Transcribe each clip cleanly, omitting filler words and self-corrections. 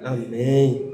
Amém.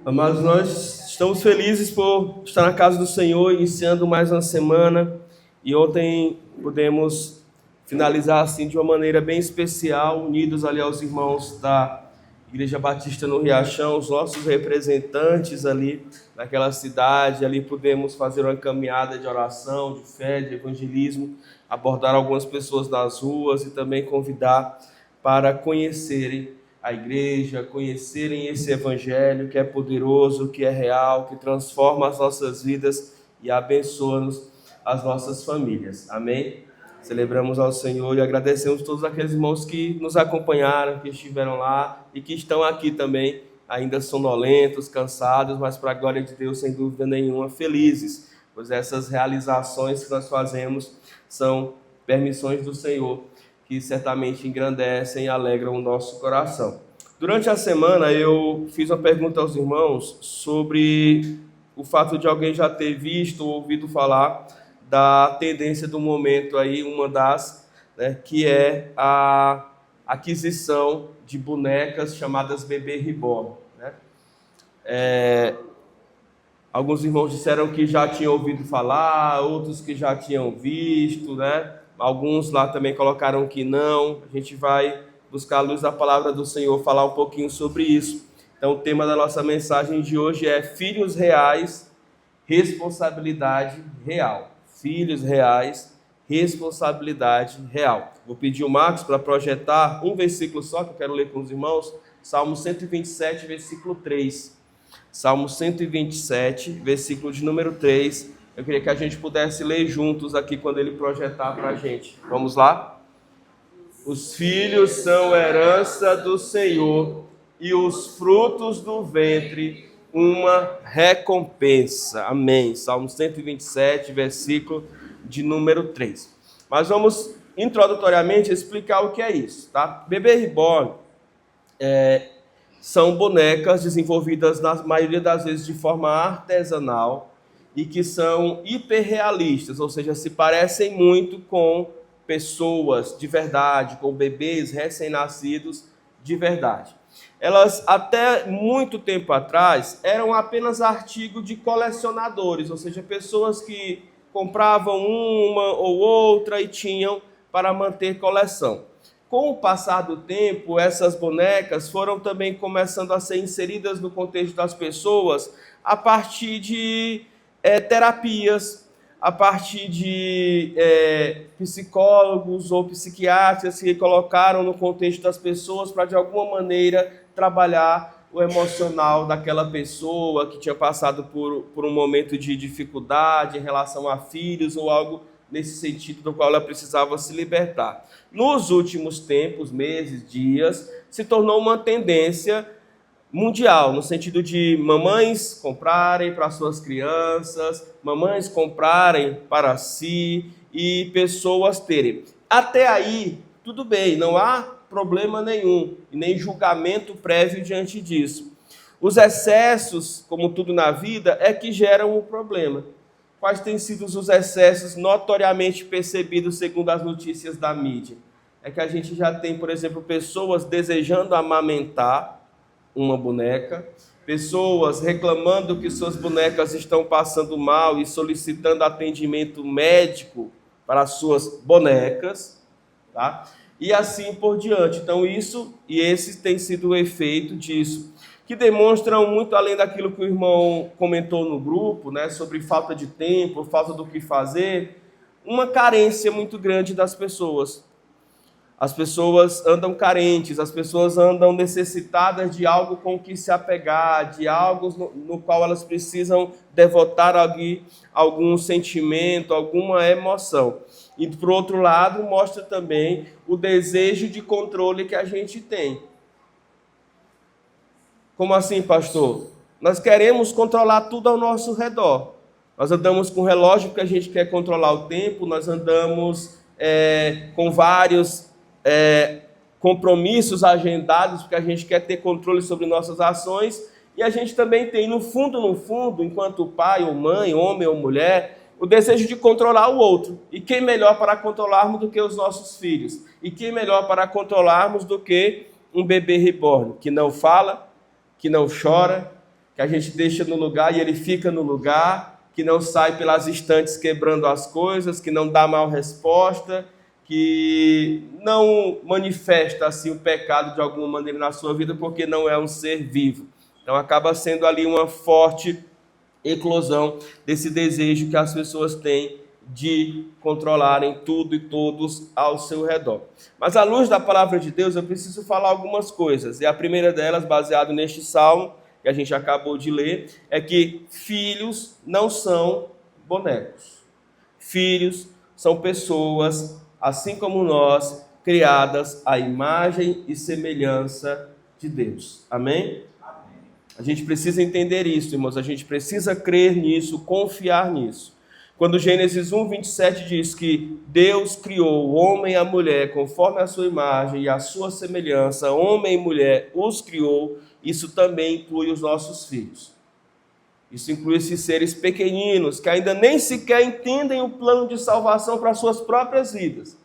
Amados, nós estamos felizes por estar na casa do Senhor, iniciando mais uma semana. E ontem pudemos finalizar assim de uma maneira bem especial, unidos ali aos irmãos da Igreja Batista no Riachão, os nossos representantes ali naquela cidade. Ali pudemos fazer uma caminhada de oração, de fé, de evangelismo, abordar algumas pessoas nas ruas e também convidar para conhecerem a igreja, conhecerem esse evangelho que é poderoso, que é real, que transforma as nossas vidas e abençoa-nos, as nossas famílias. Amém? Celebramos ao Senhor e agradecemos todos aqueles irmãos que nos acompanharam, que estiveram lá e que estão aqui também, ainda sonolentos, cansados, mas para a glória de Deus, sem dúvida nenhuma, felizes, pois essas realizações que nós fazemos são permissões do Senhor, que certamente engrandecem e alegram o nosso coração. Durante a semana eu fiz uma pergunta aos irmãos sobre o fato de alguém já ter visto ou ouvido falar da tendência do momento aí, uma das, que é a aquisição de bonecas chamadas bebê reborn. Alguns irmãos disseram que já tinham ouvido falar, outros que já tinham visto, Alguns lá também colocaram que não. A gente vai buscar a luz da palavra do Senhor, falar um pouquinho sobre isso. Então, o tema da nossa mensagem de hoje é Filhos Reais, Responsabilidade Real. Filhos reais, responsabilidade real. Vou pedir o Marcos para projetar um versículo só, que eu quero ler com os irmãos. Salmo 127, versículo 3. Salmo 127, versículo de número 3. Eu queria que a gente pudesse ler juntos aqui quando ele projetar para a gente. Vamos lá? Os filhos são herança do Senhor e os frutos do ventre uma recompensa. Amém. Salmo 127, versículo de número 3. Mas vamos introdutoriamente explicar o que é isso, tá? Bebê reborn são bonecas desenvolvidas na maioria das vezes de forma artesanal e que são hiperrealistas, ou seja, se parecem muito com pessoas de verdade, com bebês recém-nascidos de verdade. Elas, até muito tempo atrás, eram apenas artigo de colecionadores, ou seja, pessoas que compravam uma ou outra e tinham para manter coleção. Com o passar do tempo, essas bonecas foram também começando a ser inseridas no contexto das pessoas a partir de terapias, a partir de psicólogos ou psiquiatras que colocaram no contexto das pessoas para, de alguma maneira, trabalhar o emocional daquela pessoa que tinha passado por um momento de dificuldade em relação a filhos ou algo nesse sentido do qual ela precisava se libertar. Nos últimos tempos, meses, dias, se tornou uma tendência mundial, no sentido de mamães comprarem para suas crianças, mamães comprarem para si e pessoas terem. Até aí, tudo bem, não há problema nenhum, e nem julgamento prévio diante disso. Os excessos, como tudo na vida, é que geram um problema. Quais têm sido os excessos notoriamente percebidos segundo as notícias da mídia? É que a gente já tem, por exemplo, pessoas desejando amamentar uma boneca, pessoas reclamando que suas bonecas estão passando mal e solicitando atendimento médico para suas bonecas, tá? E assim por diante. Então esse tem sido o efeito disso, que demonstram muito além daquilo que o irmão comentou no grupo, sobre falta de tempo, falta do que fazer, uma carência muito grande das pessoas. As pessoas andam carentes, as pessoas andam necessitadas de algo com que se apegar, de algo no qual elas precisam devotar algum sentimento, alguma emoção. E, por outro lado, mostra também o desejo de controle que a gente tem. Como assim, pastor? Nós queremos controlar tudo ao nosso redor. Nós andamos com relógio porque a gente quer controlar o tempo, nós andamos com vários compromissos agendados porque a gente quer ter controle sobre nossas ações, e a gente também tem, no fundo, enquanto pai ou mãe, homem ou mulher, o desejo de controlar o outro. E quem melhor para controlarmos do que os nossos filhos? E quem melhor para controlarmos do que um bebê reborn, que não fala, que não chora, que a gente deixa no lugar e ele fica no lugar, que não sai pelas estantes quebrando as coisas, que não dá mal resposta, que não manifesta assim o pecado de alguma maneira na sua vida, porque não é um ser vivo. Então acaba sendo ali uma forte eclosão desse desejo que as pessoas têm de controlarem tudo e todos ao seu redor. Mas à luz da palavra de Deus, eu preciso falar algumas coisas. E a primeira delas, baseado neste salmo que a gente acabou de ler, é que filhos não são bonecos. Filhos são pessoas, assim como nós, criadas à imagem e semelhança de Deus. Amém? A gente precisa entender isso, irmãos. A gente precisa crer nisso, confiar nisso. Quando Gênesis 1, 27 diz que Deus criou o homem e a mulher conforme a sua imagem e a sua semelhança, homem e mulher os criou, isso também inclui os nossos filhos. Isso inclui esses seres pequeninos que ainda nem sequer entendem o plano de salvação para suas próprias vidas,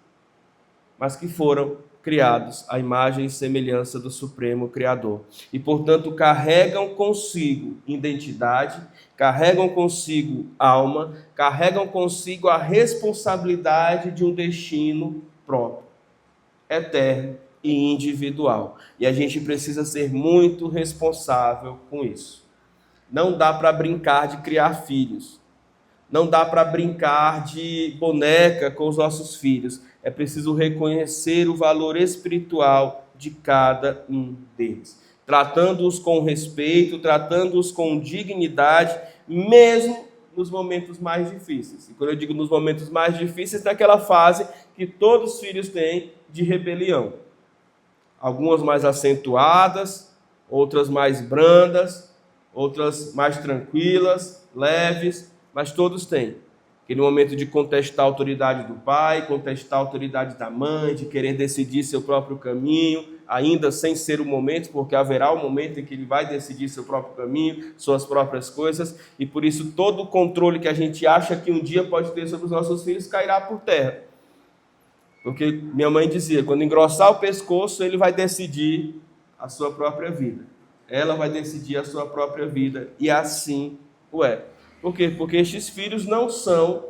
mas que foram criados à imagem e semelhança do Supremo Criador. E, portanto, carregam consigo identidade, carregam consigo alma, carregam consigo a responsabilidade de um destino próprio, eterno e individual. E a gente precisa ser muito responsável com isso. Não dá para brincar de criar filhos. Não dá para brincar de boneca com os nossos filhos. É preciso reconhecer o valor espiritual de cada um deles. Tratando-os com respeito, tratando-os com dignidade, mesmo nos momentos mais difíceis. E quando eu digo nos momentos mais difíceis, daquela fase que todos os filhos têm de rebelião. Algumas mais acentuadas, outras mais brandas, outras mais tranquilas, leves, mas todos têm. Aquele momento de contestar a autoridade do pai, contestar a autoridade da mãe, de querer decidir seu próprio caminho, ainda sem ser o momento, porque haverá um momento em que ele vai decidir seu próprio caminho, suas próprias coisas, e por isso todo o controle que a gente acha que um dia pode ter sobre os nossos filhos cairá por terra. Porque minha mãe dizia, quando engrossar o pescoço, ele vai decidir a sua própria vida. Ela vai decidir a sua própria vida, e assim o é. Por quê? Porque estes filhos não são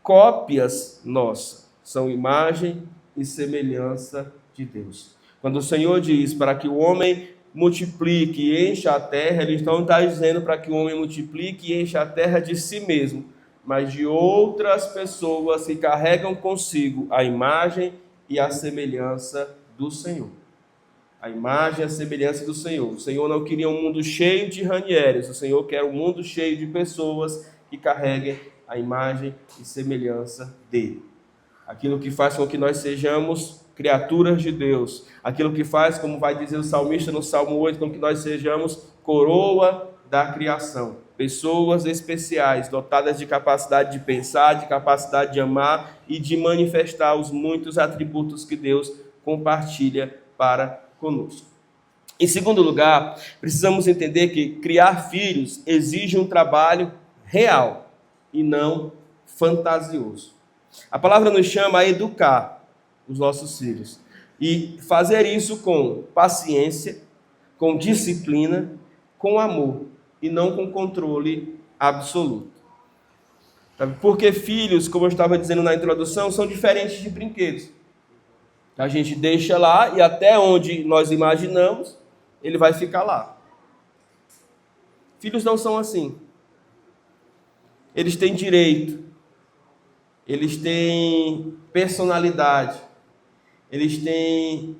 cópias nossas, são imagem e semelhança de Deus. Quando o Senhor diz para que o homem multiplique e encha a terra, Ele não está dizendo para que o homem multiplique e encha a terra de si mesmo, mas de outras pessoas que carregam consigo a imagem e a semelhança do Senhor. A imagem e a semelhança do Senhor. O Senhor não queria um mundo cheio de Ranieres, o Senhor quer um mundo cheio de pessoas que carreguem a imagem e semelhança dele. Aquilo que faz com que nós sejamos criaturas de Deus. Aquilo que faz, como vai dizer o salmista no Salmo 8, com que nós sejamos coroa da criação. Pessoas especiais, dotadas de capacidade de pensar, de capacidade de amar e de manifestar os muitos atributos que Deus compartilha para conosco. Em segundo lugar, precisamos entender que criar filhos exige um trabalho real e não fantasioso. A palavra nos chama a educar os nossos filhos e fazer isso com paciência, com disciplina, com amor e não com controle absoluto. Porque filhos, como eu estava dizendo na introdução, são diferentes de brinquedos. A gente deixa lá e até onde nós imaginamos, ele vai ficar lá. Filhos não são assim. Eles têm direito, eles têm personalidade, eles têm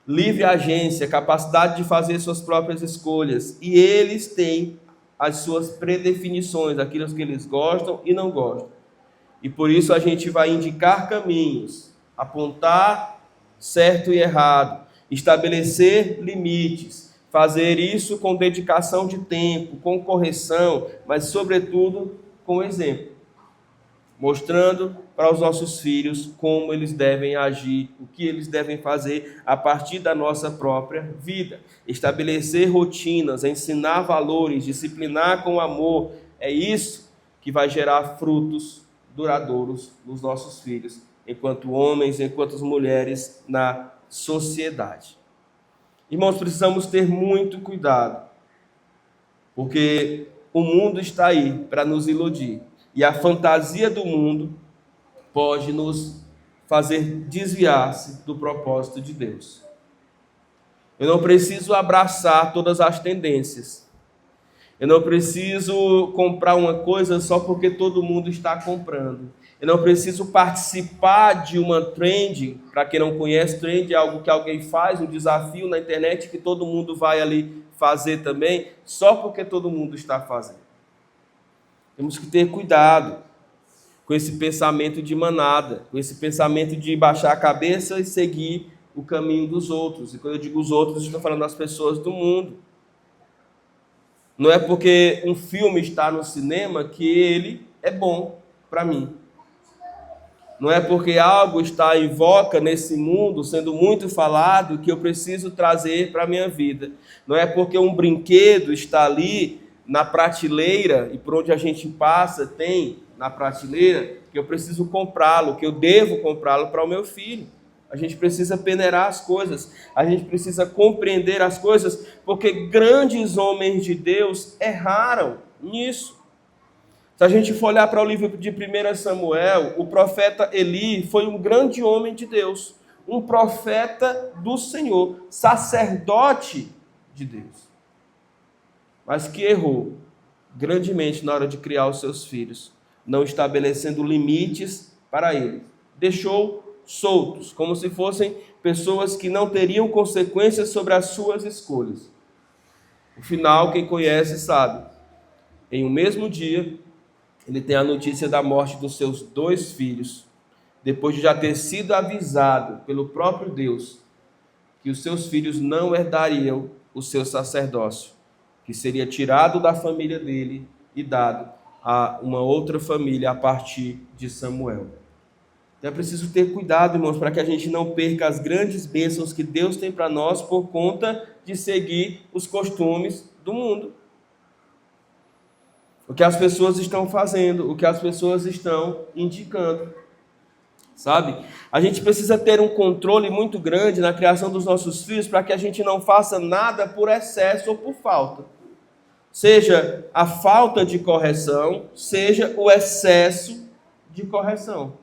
livre agência, capacidade de fazer suas próprias escolhas, e eles têm as suas predefinições, aquilo que eles gostam e não gostam. E por isso a gente vai indicar caminhos, apontar certo e errado, estabelecer limites, fazer isso com dedicação de tempo, com correção, mas sobretudo com exemplo, mostrando para os nossos filhos como eles devem agir, o que eles devem fazer a partir da nossa própria vida. Estabelecer rotinas, ensinar valores, disciplinar com amor, é isso que vai gerar frutos duradouros nos nossos filhos enquanto homens, enquanto mulheres na sociedade. Irmãos, precisamos ter muito cuidado, porque o mundo está aí para nos iludir, e a fantasia do mundo pode nos fazer desviar-se do propósito de Deus. Eu não preciso abraçar todas as tendências. Eu não preciso comprar uma coisa só porque todo mundo está comprando. Eu não preciso participar de uma trend. Para quem não conhece, trend é algo que alguém faz, um desafio na internet que todo mundo vai ali fazer também, só porque todo mundo está fazendo. Temos que ter cuidado com esse pensamento de manada, com esse pensamento de baixar a cabeça e seguir o caminho dos outros. E quando eu digo os outros, estou falando das pessoas do mundo. Não é porque um filme está no cinema que ele é bom para mim. Não é porque algo está em voga nesse mundo, sendo muito falado, que eu preciso trazer para a minha vida. Não é porque um brinquedo está ali na prateleira, e por onde a gente passa tem na prateleira, que eu preciso comprá-lo, que eu devo comprá-lo para o meu filho. A gente precisa peneirar as coisas, a gente precisa compreender as coisas, porque grandes homens de Deus erraram nisso. Se a gente for olhar para o livro de 1 Samuel, o profeta Eli foi um grande homem de Deus, um profeta do Senhor, sacerdote de Deus, mas que errou grandemente na hora de criar os seus filhos, não estabelecendo limites para eles. Deixou soltos, como se fossem pessoas que não teriam consequências sobre as suas escolhas. No final, quem conhece sabe. Em um mesmo dia, ele tem a notícia da morte dos seus 2 filhos, depois de já ter sido avisado pelo próprio Deus que os seus filhos não herdariam o seu sacerdócio, que seria tirado da família dele e dado a uma outra família a partir de Samuel. Então é preciso ter cuidado, irmãos, para que a gente não perca as grandes bênçãos que Deus tem para nós por conta de seguir os costumes do mundo. O que as pessoas estão fazendo, o que as pessoas estão indicando. Sabe? A gente precisa ter um controle muito grande na criação dos nossos filhos para que a gente não faça nada por excesso ou por falta. Seja a falta de correção, seja o excesso de correção.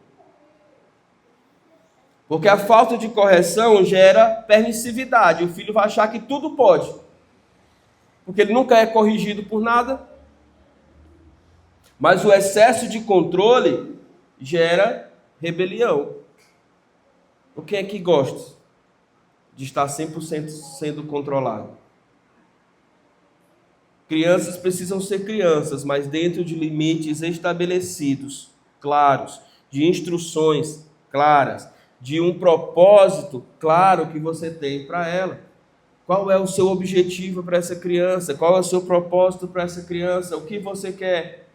Porque a falta de correção gera permissividade. O filho vai achar que tudo pode. Porque ele nunca é corrigido por nada. Mas o excesso de controle gera rebelião. O quem é que gosta de estar 100% sendo controlado? Crianças precisam ser crianças, mas dentro de limites estabelecidos, claros, de instruções claras, de um propósito claro que você tem para ela. Qual é o seu objetivo para essa criança? Qual é o seu propósito para essa criança? O que você quer?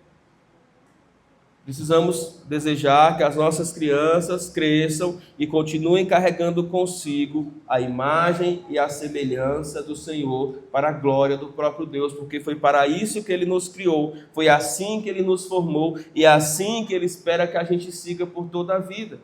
Precisamos desejar que as nossas crianças cresçam e continuem carregando consigo a imagem e a semelhança do Senhor para a glória do próprio Deus, porque foi para isso que Ele nos criou, foi assim que Ele nos formou e é assim que Ele espera que a gente siga por toda a vida.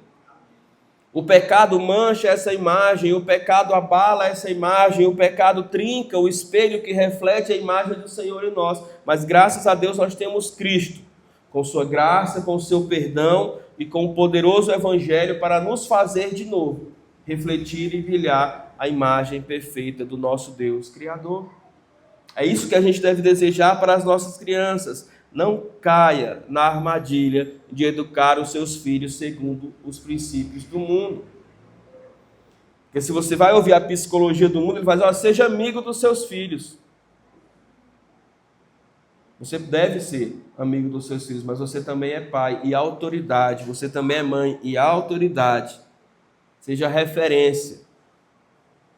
O pecado mancha essa imagem, o pecado abala essa imagem, o pecado trinca o espelho que reflete a imagem do Senhor em nós, mas graças a Deus nós temos Cristo, com sua graça, com seu perdão e com o poderoso evangelho para nos fazer de novo refletir e brilhar a imagem perfeita do nosso Deus Criador. É isso que a gente deve desejar para as nossas crianças. Não caia na armadilha de educar os seus filhos segundo os princípios do mundo. Porque se você vai ouvir a psicologia do mundo, ele vai dizer, seja amigo dos seus filhos. Você deve ser amigo dos seus filhos, mas você também é pai e autoridade. Você também é mãe e autoridade. Seja referência,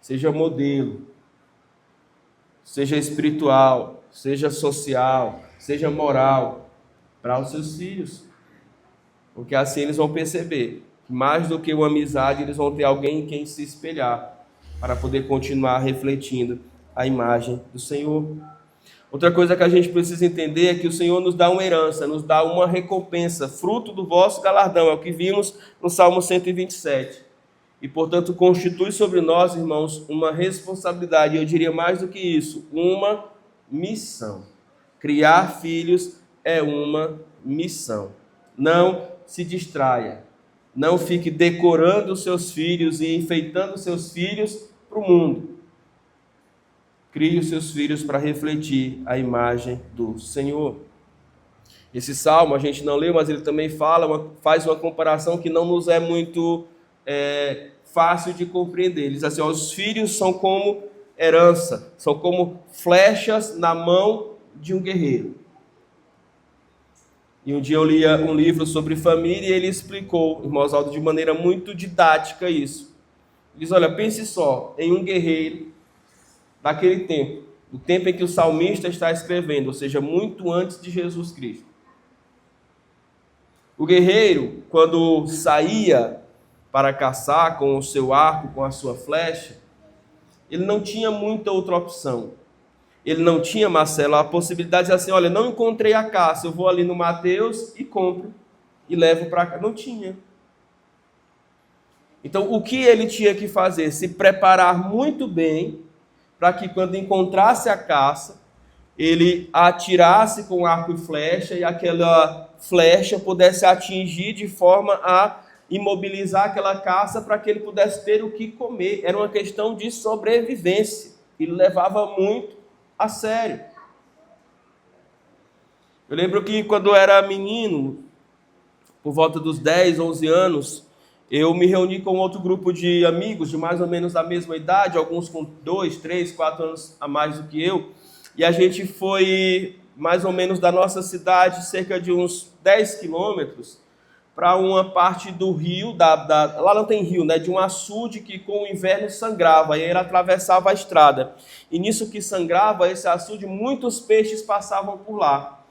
seja modelo, seja espiritual, seja social, seja moral para os seus filhos. Porque assim eles vão perceber que mais do que uma amizade, eles vão ter alguém em quem se espelhar para poder continuar refletindo a imagem do Senhor. Outra coisa que a gente precisa entender é que o Senhor nos dá uma herança, nos dá uma recompensa, fruto do vosso galardão, é o que vimos no Salmo 127. E, portanto, constitui sobre nós, irmãos, uma responsabilidade, eu diria mais do que isso, uma missão. Criar filhos é uma missão. Não se distraia, não fique decorando os seus filhos e enfeitando os seus filhos para o mundo. Crie os seus filhos para refletir a imagem do Senhor. Esse salmo a gente não leu, mas ele também faz uma comparação que não nos é muito fácil de compreender. Ele diz assim, os filhos são como herança, são como flechas na mão de um guerreiro. E um dia eu li um livro sobre família e ele explicou, irmão Oswaldo, de maneira muito didática isso. Ele diz, olha, pense só em um guerreiro daquele tempo, o tempo em que o salmista está escrevendo, ou seja, muito antes de Jesus Cristo. O guerreiro, quando saía para caçar com o seu arco, com a sua flecha, ele não tinha muita outra opção. Ele não tinha, Marcelo, a possibilidade de dizer assim, olha, não encontrei a caça, eu vou ali no Mateus e compro e levo para cá. Não tinha. Então, o que ele tinha que fazer? Se preparar muito bem para que quando encontrasse a caça, ele atirasse com arco e flecha e aquela flecha pudesse atingir de forma a imobilizar aquela caça para que ele pudesse ter o que comer. Era uma questão de sobrevivência. Ele levava muito a sério. Eu lembro que quando eu era menino, por volta dos 10, 11 anos, eu me reuni com outro grupo de amigos de mais ou menos a mesma idade, alguns com 2, 3, 4 anos a mais do que eu, e a gente foi mais ou menos da nossa cidade, cerca de uns 10 quilômetros, para uma parte do rio, lá não tem rio, né, de um açude que com o inverno sangrava, e ele atravessava a estrada. E nisso que sangrava, esse açude, muitos peixes passavam por lá.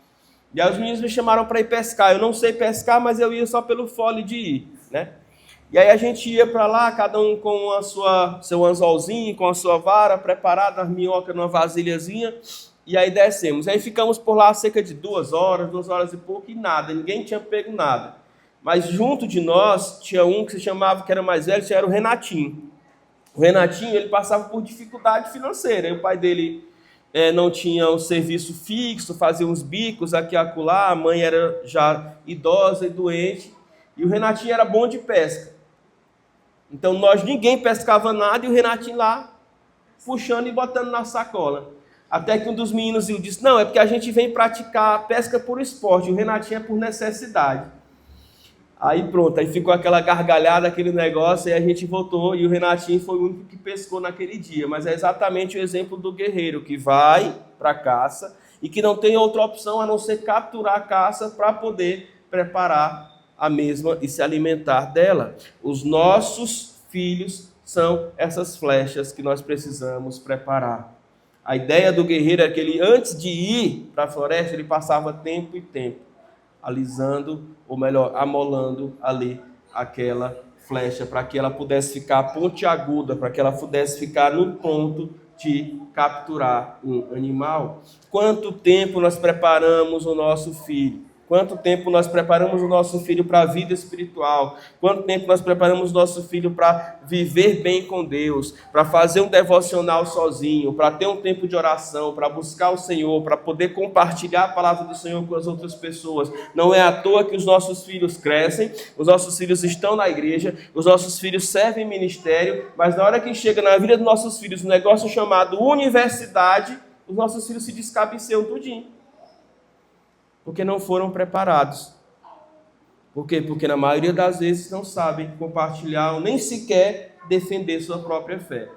E aí os meninos me chamaram para ir pescar. Eu não sei pescar, mas eu ia só pelo fole de ir, né? E aí a gente ia para lá, cada um com seu anzolzinho, com a sua vara, preparada, as minhocas numa vasilhazinha, e aí descemos. Aí ficamos por lá cerca de 2 horas e pouco, e nada, ninguém tinha pego nada. Mas junto de nós tinha um que se chamava, que era mais velho, que era o Renatinho. O Renatinho, ele passava por dificuldade financeira, e o pai dele não tinha um serviço fixo, fazia uns bicos aqui e acolá, a mãe era já idosa e doente, e o Renatinho era bom de pesca. Então ninguém pescava nada e o Renatinho lá puxando e botando na sacola. Até que um dos meninos disse, não, é porque a gente vem praticar pesca por esporte, o Renatinho é por necessidade. Aí pronto, aí ficou aquela gargalhada, aquele negócio, e a gente voltou, e o Renatinho foi o único que pescou naquele dia. Mas é exatamente o exemplo do guerreiro, que vai para a caça, e que não tem outra opção a não ser capturar a caça para poder preparar a mesma e se alimentar dela. Os nossos filhos são essas flechas que nós precisamos preparar. A ideia do guerreiro é que ele, antes de ir para a floresta, ele passava tempo e tempo alisando, ou melhor, amolando ali aquela flecha, para que ela pudesse ficar pontiaguda, para que ela pudesse ficar no ponto de capturar um animal. Quanto tempo nós preparamos o nosso filho? Quanto tempo nós preparamos o nosso filho para a vida espiritual? Quanto tempo nós preparamos o nosso filho para viver bem com Deus? Para fazer um devocional sozinho? Para ter um tempo de oração? Para buscar o Senhor? Para poder compartilhar a palavra do Senhor com as outras pessoas? Não é à toa que os nossos filhos crescem, os nossos filhos estão na igreja, os nossos filhos servem em ministério, mas na hora que chega na vida dos nossos filhos um negócio chamado universidade, os nossos filhos se descabeceiam tudinho. Porque não foram preparados. Por quê? Porque na maioria das vezes não sabem compartilhar ou nem sequer defender sua própria fé.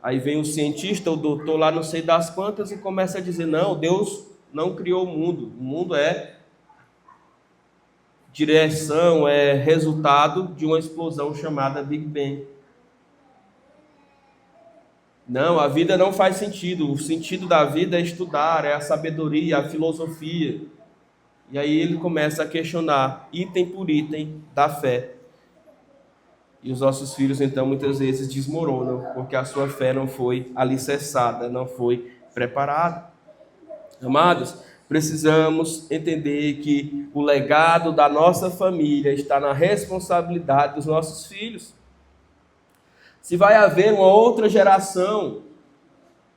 Aí vem o cientista, o doutor lá não sei das quantas e começa a dizer, não, Deus não criou o mundo é direção, é resultado de uma explosão chamada Big Bang. Não, a vida não faz sentido. O sentido da vida é estudar, é a sabedoria, a filosofia. E aí ele começa a questionar, item por item, da fé. E os nossos filhos, então, muitas vezes desmoronam, porque a sua fé não foi alicerçada, não foi preparada. Amados, precisamos entender que o legado da nossa família está na responsabilidade dos nossos filhos. Se vai haver uma outra geração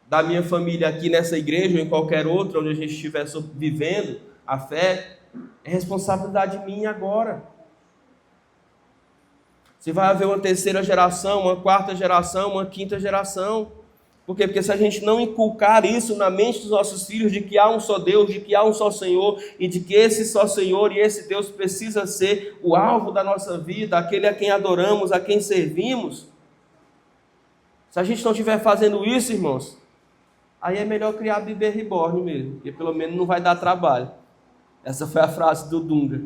da minha família aqui nessa igreja ou em qualquer outra, onde a gente estiver vivendo a fé, é responsabilidade minha agora. Se vai haver uma terceira geração, uma quarta geração, uma quinta geração. Por quê? Porque se a gente não inculcar isso na mente dos nossos filhos, de que há um só Deus, de que há um só Senhor, e de que esse só Senhor e esse Deus precisa ser o alvo da nossa vida, aquele a quem adoramos, a quem servimos. Se a gente não estiver fazendo isso, irmãos, aí é melhor criar bebê reborn mesmo, porque pelo menos não vai dar trabalho. Essa foi a frase do Dunga,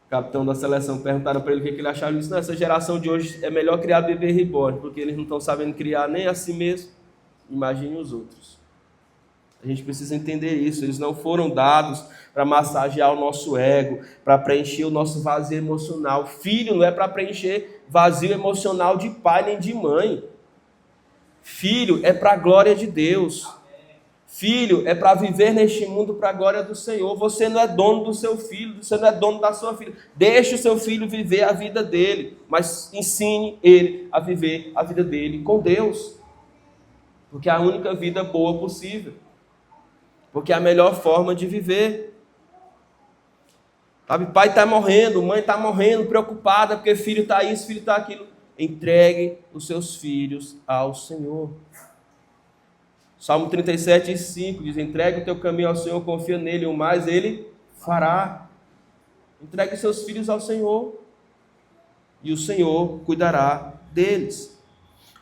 capitão da seleção. Perguntaram para ele o que ele achava disso. Não, essa geração de hoje é melhor criar bebê reborn, porque eles não estão sabendo criar nem a si mesmo, imagine os outros. A gente precisa entender isso. Eles não foram dados para massagear o nosso ego, para preencher o nosso vazio emocional. Filho não é para preencher vazio emocional de pai nem de mãe. Filho é para a glória de Deus. Filho é para viver neste mundo para a glória do Senhor. Você não é dono do seu filho, você não é dono da sua filha. Deixe o seu filho viver a vida dele, mas ensine ele a viver a vida dele com Deus. Porque é a única vida boa possível. Porque é a melhor forma de viver. Sabe, pai está morrendo, mãe está morrendo, preocupada porque filho está isso, filho está aquilo. Entregue os seus filhos ao Senhor. Salmo 37:5 diz: entregue o teu caminho ao Senhor, confia nele, o mais ele fará. Entregue os seus filhos ao Senhor e o Senhor cuidará deles.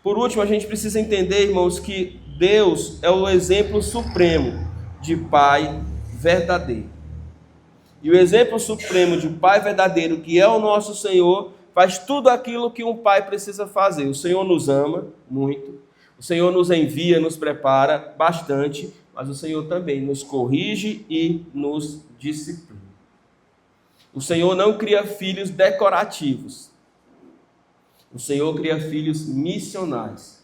Por último, a gente precisa entender, irmãos, que Deus é o exemplo supremo de pai verdadeiro. E o exemplo supremo de um pai verdadeiro, que é o nosso Senhor, faz tudo aquilo que um pai precisa fazer. O Senhor nos ama muito, o Senhor nos envia, nos prepara bastante, mas o Senhor também nos corrige e nos disciplina. O Senhor não cria filhos decorativos. O Senhor cria filhos missionais.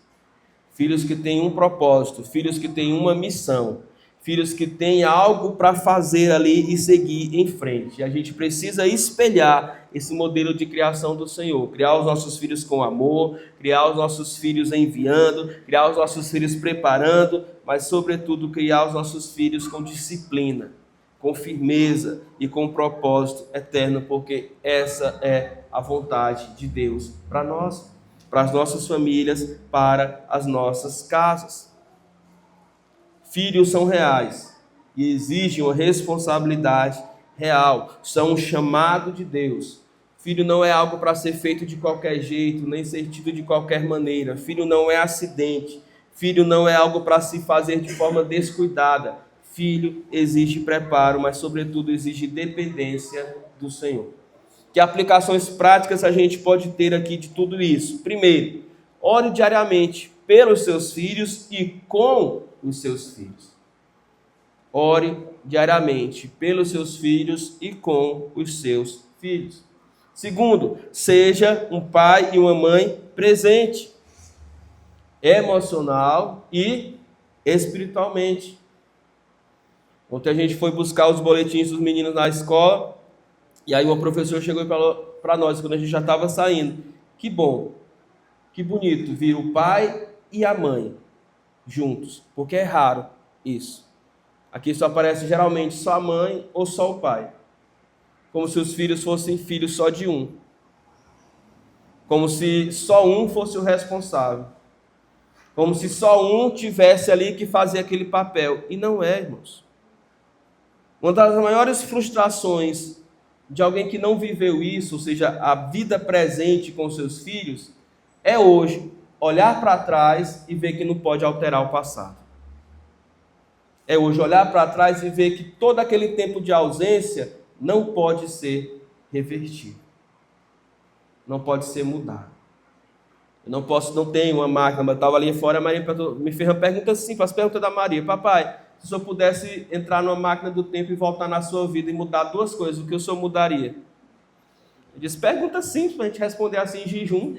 Filhos que têm um propósito, filhos que têm uma missão, filhos que têm algo para fazer ali e seguir em frente. E a gente precisa espelhar esse modelo de criação do Senhor. Criar os nossos filhos com amor, criar os nossos filhos enviando, criar os nossos filhos preparando, mas sobretudo criar os nossos filhos com disciplina, com firmeza e com propósito eterno, porque essa é a vontade de Deus para nós, para as nossas famílias, para as nossas casas. Filhos são reais e exigem uma responsabilidade real, são um chamado de Deus. Filho não é algo para ser feito de qualquer jeito, nem ser tido de qualquer maneira. Filho não é acidente, filho não é algo para se fazer de forma descuidada. Filho exige preparo, mas sobretudo exige dependência do Senhor. Que aplicações práticas a gente pode ter aqui de tudo isso? Primeiro, ore diariamente pelos seus filhos e com os seus filhos. Ore diariamente pelos seus filhos e com os seus filhos. Segundo, seja um pai e uma mãe presente, emocional e espiritualmente. Ontem a gente foi buscar os boletins dos meninos na escola, e aí o professor chegou e falou para nós, quando a gente já estava saindo: que bom, que bonito vir o pai e a mãe juntos, porque é raro isso. Aqui só aparece geralmente só a mãe ou só o pai, como se os filhos fossem filhos só de um, como se só um fosse o responsável, como se só um tivesse ali que fazer aquele papel, e não é, irmãos. Uma das maiores frustrações de alguém que não viveu isso, ou seja, a vida presente com seus filhos, é hoje olhar para trás e ver que não pode alterar o passado. É hoje olhar para trás e ver que todo aquele tempo de ausência não pode ser revertido. Não pode ser mudado. Eu não tenho uma máquina, mas eu estava ali fora, a Maria me fez uma pergunta simples, as perguntas da Maria: papai, se o senhor pudesse entrar numa máquina do tempo e voltar na sua vida e mudar duas coisas, o que o senhor mudaria? Eu disse: pergunta simples, para a gente responder assim em jejum.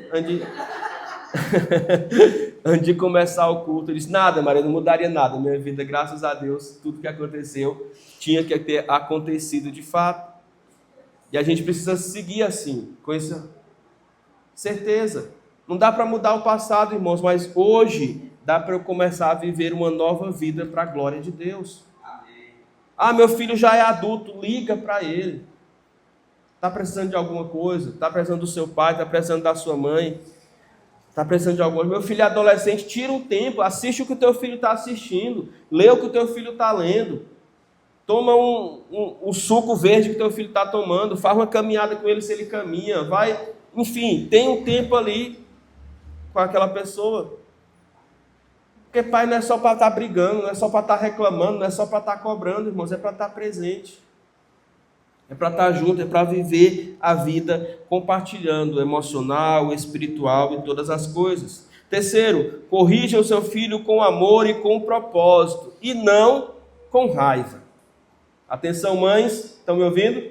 antes de começar o culto, ele disse: nada, Maria, não mudaria nada. Minha vida, graças a Deus, tudo que aconteceu tinha que ter acontecido de fato. E a gente precisa seguir assim, com essa certeza. Não dá para mudar o passado, irmãos, mas hoje dá para eu começar a viver uma nova vida para a glória de Deus. Ah, meu filho já é adulto, liga para ele. Está precisando de alguma coisa? Está precisando do seu pai? Está precisando da sua mãe? Está precisando de alguma coisa? Meu filho é adolescente, tira um tempo, assiste o que o teu filho está assistindo, lê o que o teu filho está lendo, toma um suco verde que o teu filho está tomando, faz uma caminhada com ele se ele caminha, vai, enfim, tem um tempo ali com aquela pessoa. Porque pai não é só para estar brigando, não é só para estar reclamando, não é só para estar cobrando, irmãos, é para estar presente. É para estar junto, é para viver a vida compartilhando o emocional, o espiritual e todas as coisas. Terceiro, corrija o seu filho com amor e com propósito, e não com raiva. Atenção, mães, estão me ouvindo?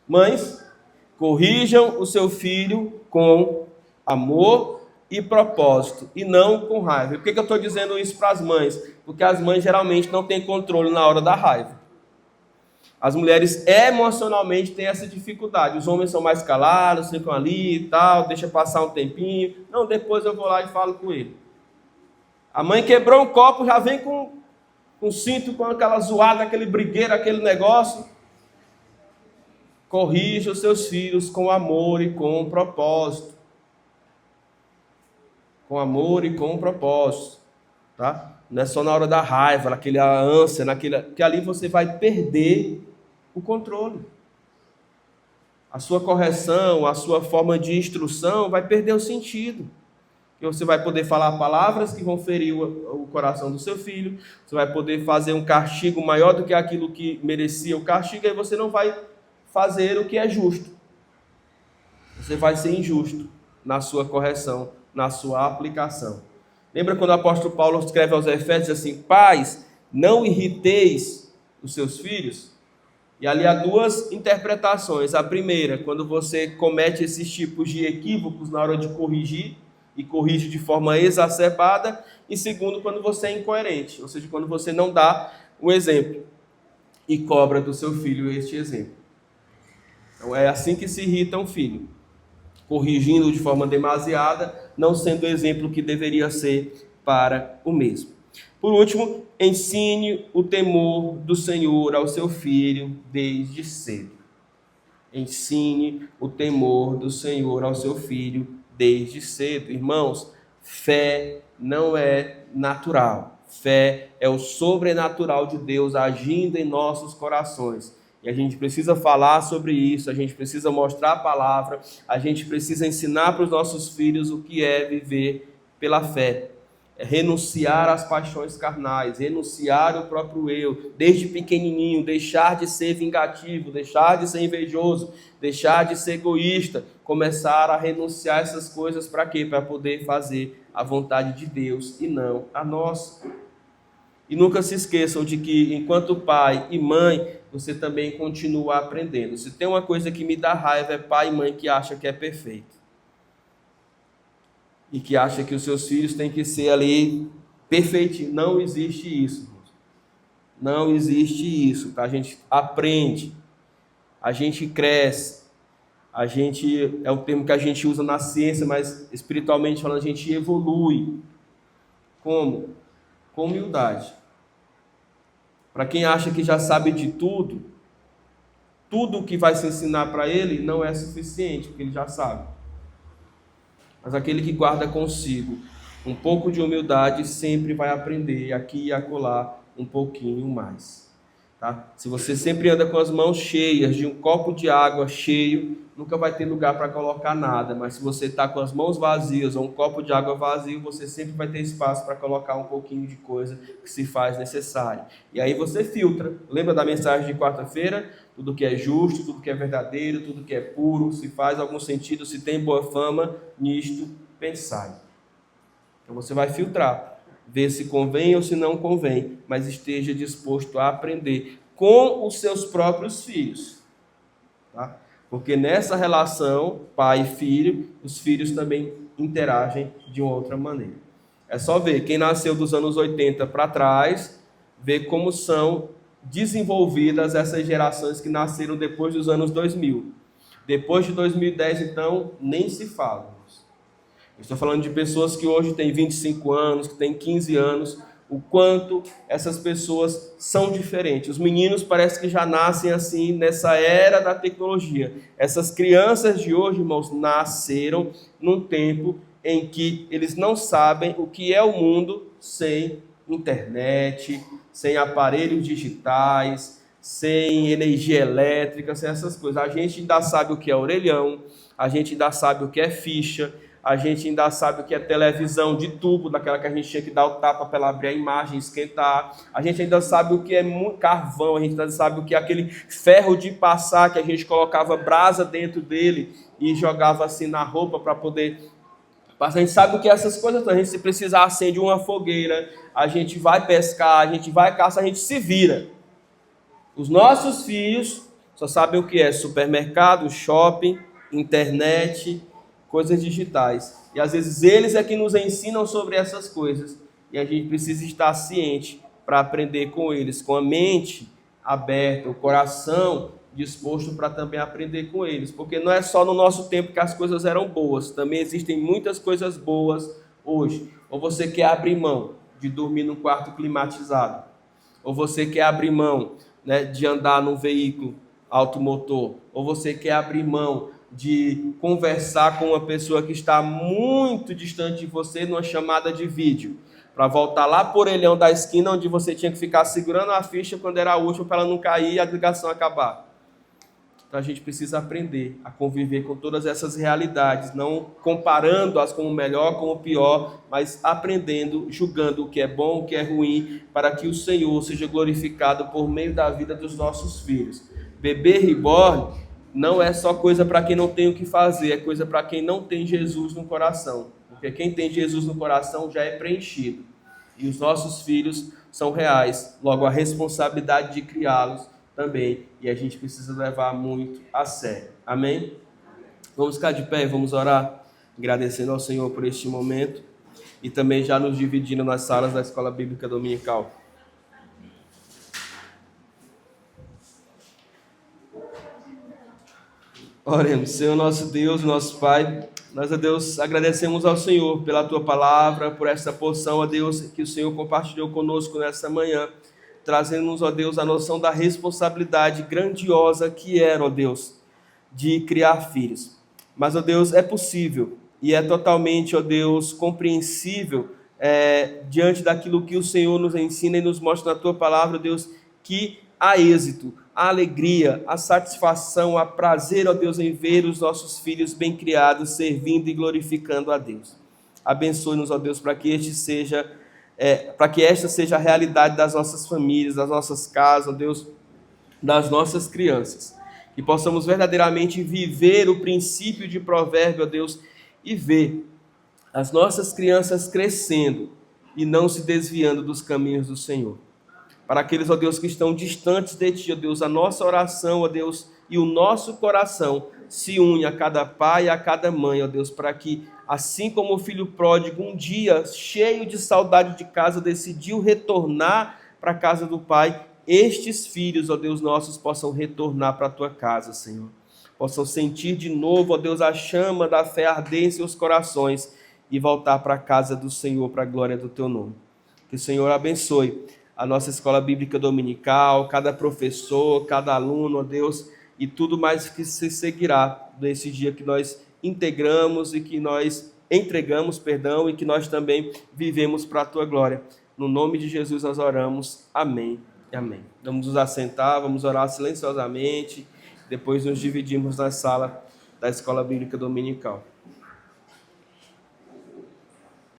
Mães, corrijam o seu filho com amor e propósito, e não com raiva. E por que eu estou dizendo isso para as mães? Porque as mães geralmente não têm controle na hora da raiva. As mulheres emocionalmente têm essa dificuldade. Os homens são mais calados, ficam ali e tal, deixa passar um tempinho. Não, depois eu vou lá e falo com ele. A mãe quebrou um copo, já vem com cinto, com aquela zoada, aquele brigueiro, aquele negócio. Corrija os seus filhos com amor e com propósito. Com amor e com propósito. Tá? Não é só na hora da raiva, naquela ânsia, que ali você vai perder o controle. A sua correção, a sua forma de instrução vai perder o sentido. E você vai poder falar palavras que vão ferir o coração do seu filho, você vai poder fazer um castigo maior do que aquilo que merecia o castigo, e você não vai fazer o que é justo. Você vai ser injusto na sua correção, na sua aplicação. Lembra quando o apóstolo Paulo escreve aos Efésios assim: pais, não irriteis os seus filhos? E ali há duas interpretações. A primeira, quando você comete esses tipos de equívocos na hora de corrigir, e corrige de forma exacerbada. E segundo, quando você é incoerente, ou seja, quando você não dá o exemplo e cobra do seu filho este exemplo. Então é assim que se irrita um filho, corrigindo de forma demasiada, não sendo o exemplo que deveria ser para o mesmo. Por último, ensine o temor do Senhor ao seu filho desde cedo. Ensine o temor do Senhor ao seu filho desde cedo. Irmãos, fé não é natural. Fé é o sobrenatural de Deus agindo em nossos corações. E a gente precisa falar sobre isso, a gente precisa mostrar a palavra, a gente precisa ensinar para os nossos filhos o que é viver pela fé. É renunciar às paixões carnais, renunciar ao próprio eu, desde pequenininho, deixar de ser vingativo, deixar de ser invejoso, deixar de ser egoísta, começar a renunciar a essas coisas para quê? Para poder fazer a vontade de Deus e não a nossa. E nunca se esqueçam de que, enquanto pai e mãe, você também continua aprendendo. Se tem uma coisa que me dá raiva, é pai e mãe que acham que é perfeito. E que acha que os seus filhos têm que ser ali perfeitinho. Não existe isso, irmãos. Não existe isso. Tá? A gente aprende, a gente cresce, a gente, é um termo que a gente usa na ciência, mas espiritualmente falando, a gente evolui. Como? Com humildade. Para quem acha que já sabe de tudo, tudo que vai se ensinar para ele não é suficiente, porque ele já sabe. Mas aquele que guarda consigo um pouco de humildade sempre vai aprender aqui e acolá um pouquinho mais. Tá? Se você sempre anda com as mãos cheias de um copo de água cheio, nunca vai ter lugar para colocar nada. Mas se você está com as mãos vazias ou um copo de água vazio, você sempre vai ter espaço para colocar um pouquinho de coisa que se faz necessário. E aí você filtra. Lembra da mensagem de quarta-feira? Tudo que é justo, tudo que é verdadeiro, tudo que é puro, se faz algum sentido, se tem boa fama, nisto pensai. Então você vai filtrar, ver se convém ou se não convém, mas esteja disposto a aprender com os seus próprios filhos. Tá? Porque nessa relação, pai e filho, os filhos também interagem de uma outra maneira. É só ver, quem nasceu dos anos 80 para trás, ver como são desenvolvidas essas gerações que nasceram depois dos anos 2000. Depois de 2010, então, nem se fala. Estou falando de pessoas que hoje têm 25 anos, que têm 15 anos, o quanto essas pessoas são diferentes. Os meninos parece que já nascem assim, nessa era da tecnologia. Essas crianças de hoje, irmãos, nasceram num tempo em que eles não sabem o que é o mundo sem internet, sem aparelhos digitais, sem energia elétrica, sem essas coisas. A gente ainda sabe o que é orelhão, a gente ainda sabe o que é ficha, a gente ainda sabe o que é televisão de tubo, daquela que a gente tinha que dar o tapa para ela abrir a imagem, esquentar. A gente ainda sabe o que é carvão, a gente ainda sabe o que é aquele ferro de passar que a gente colocava brasa dentro dele e jogava assim na roupa para poder passar. A gente sabe o que é essas coisas, então a gente, se precisar, acende uma fogueira, a gente vai pescar, a gente vai caçar, a gente se vira. Os nossos filhos só sabem o que é supermercado, shopping, internet, coisas digitais. E às vezes eles é que nos ensinam sobre essas coisas. E a gente precisa estar ciente para aprender com eles, com a mente aberta, o coração disposto para também aprender com eles. Porque não é só no nosso tempo que as coisas eram boas, também existem muitas coisas boas hoje. Ou você quer abrir mão de dormir num quarto climatizado, ou você quer abrir mão, né, de andar num veículo automotor, ou você quer abrir mão de conversar com uma pessoa que está muito distante de você numa chamada de vídeo, para voltar lá por orelhão da esquina onde você tinha que ficar segurando a ficha quando era a última para ela não cair e a ligação acabar. Então a gente precisa aprender a conviver com todas essas realidades, não comparando-as com o melhor, com o pior, mas aprendendo, julgando o que é bom, o que é ruim, para que o Senhor seja glorificado por meio da vida dos nossos filhos. Bebê reborn não é só coisa para quem não tem o que fazer, é coisa para quem não tem Jesus no coração. Porque quem tem Jesus no coração já é preenchido. E os nossos filhos são reais, logo a responsabilidade de criá-los também. E a gente precisa levar muito a sério. Amém? Vamos ficar de pé e vamos orar, agradecendo ao Senhor por este momento. E também já nos dividindo nas salas da Escola Bíblica Dominical. Oremos. Senhor nosso Deus, nosso Pai, nós, ó Deus, agradecemos ao Senhor pela Tua palavra, por essa porção, ó Deus, que o Senhor compartilhou conosco nessa manhã, trazendo-nos, ó Deus, a noção da responsabilidade grandiosa que era, ó Deus, de criar filhos. Mas, ó Deus, é possível e é totalmente, ó Deus, compreensível diante daquilo que o Senhor nos ensina e nos mostra na Tua palavra, ó Deus, que há êxito, a alegria, a satisfação, a prazer, ó Deus, em ver os nossos filhos bem criados, servindo e glorificando a Deus. Abençoe-nos, ó Deus, para que esta seja a realidade das nossas famílias, das nossas casas, ó Deus, das nossas crianças. Que possamos verdadeiramente viver o princípio de provérbio, ó Deus, e ver as nossas crianças crescendo e não se desviando dos caminhos do Senhor. Para aqueles, ó Deus, que estão distantes de Ti, ó Deus, a nossa oração, ó Deus, e o nosso coração se une a cada pai e a cada mãe, ó Deus, para que, assim como o filho pródigo, um dia, cheio de saudade de casa, decidiu retornar para a casa do Pai, estes filhos, ó Deus, nossos, possam retornar para a Tua casa, Senhor. Possam sentir de novo, ó Deus, a chama da fé arder em seus corações e voltar para a casa do Senhor, para a glória do Teu nome. Que o Senhor abençoe a nossa escola bíblica dominical, cada professor, cada aluno, ó Deus, e tudo mais que se seguirá nesse dia que nós integramos e que nós entregamos, e que nós também vivemos para a Tua glória. No nome de Jesus nós oramos. Amém e amém. Vamos nos assentar, vamos orar silenciosamente, depois nos dividimos na sala da escola bíblica dominical.